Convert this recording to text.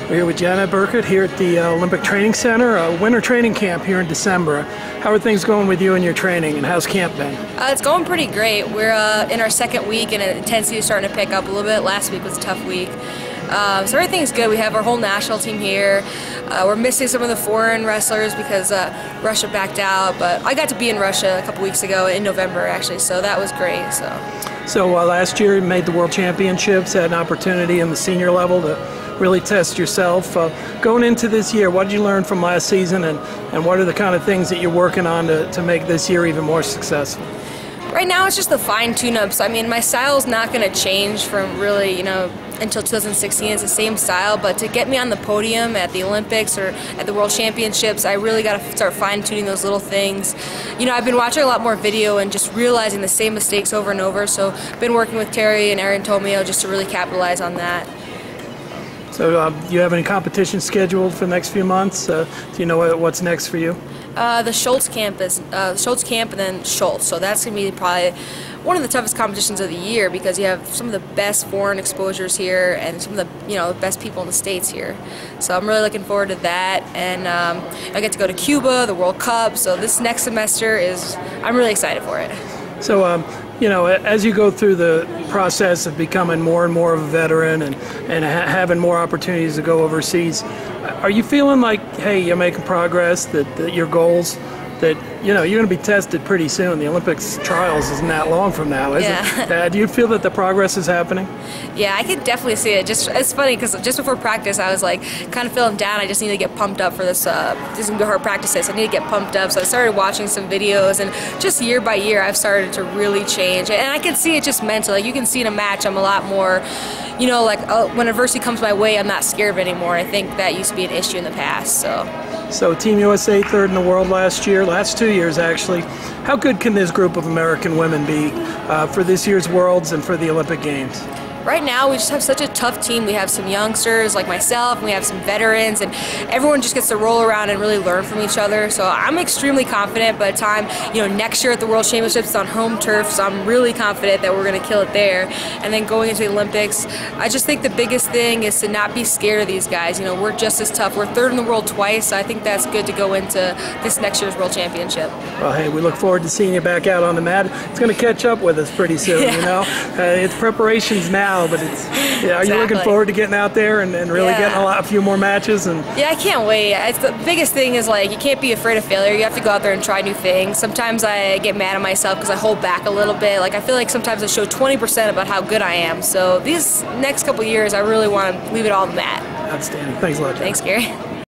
We're here with Jenna Burkert here at the Olympic Training Center, a winter training camp here in December. How are things going with you and your training, and how's camp been? It's going pretty great. We're in our second week, and intensity is starting to pick up a little bit. Last week was a tough week. So everything's good. We have our whole national team here. We're missing some of the foreign wrestlers because Russia backed out, but I got to be in Russia a couple weeks ago in November, actually, so that was great. So last year you made the World Championships, had an opportunity in the senior level to really test yourself. Going into this year, what did you learn from last season, and what are the kind of things that you're working on to make this year even more successful? Right now it's just the fine tune-ups. I mean, my style's not going to change from really, until 2016. It's the same style, but to get me on the podium at the Olympics or at the World Championships, I really got to start fine-tuning those little things. I've been watching a lot more video and just realizing the same mistakes over and over, so I've been working with Terry and Aaron Tomeo just to really capitalize on that. So do you have any competition scheduled for the next few months? Do you know what's next for you? The Schultz camp is Schultz camp and then Schultz. So that's going to be probably one of the toughest competitions of the year because you have some of the best foreign exposures here and some of the best people in the States here. So I'm really looking forward to that, and I get to go to Cuba, the World Cup. So this next semester I'm really excited for it. So as you go through the process of becoming more and more of a veteran and having more opportunities to go overseas, are you feeling like, hey, you're making progress, that your goals, that you're going to be tested pretty soon? The Olympics trials isn't that long from now, is it? Do you feel that the progress is happening? Yeah, I can definitely see it. It's funny because just before practice, I was like kind of feeling down. I just need to get pumped up for this. This is going to be hard practices. I need to get pumped up. So I started watching some videos, and just year by year, I've started to really change. And I can see it just mentally. Like you can see in a match, I'm a lot more, when adversity comes my way, I'm not scared of it anymore. I think that used to be an issue in the past. So Team USA third in the world last 2 years actually. How good can this group of American women be for this year's Worlds and for the Olympic Games? Right now, we just have such a tough team. We have some youngsters like myself, and we have some veterans, and everyone just gets to roll around and really learn from each other. So I'm extremely confident by the time, next year at the World Championships, it's on home turf, so I'm really confident that we're going to kill it there. And then going into the Olympics, I just think the biggest thing is to not be scared of these guys. We're just as tough. We're third in the world twice, so I think that's good to go into this next year's World Championship. Well, hey, we look forward to seeing you back out on the mat. It's going to catch up with us pretty soon, It's preparations now. But are you looking forward to getting out there and really getting a few more matches? Yeah, I can't wait. The biggest thing is you can't be afraid of failure. You have to go out there and try new things. Sometimes I get mad at myself because I hold back a little bit. I feel like sometimes I show 20% about how good I am. So these next couple years, I really want to leave it all on the mat. Outstanding. Thanks a lot, John. Thanks, Gary.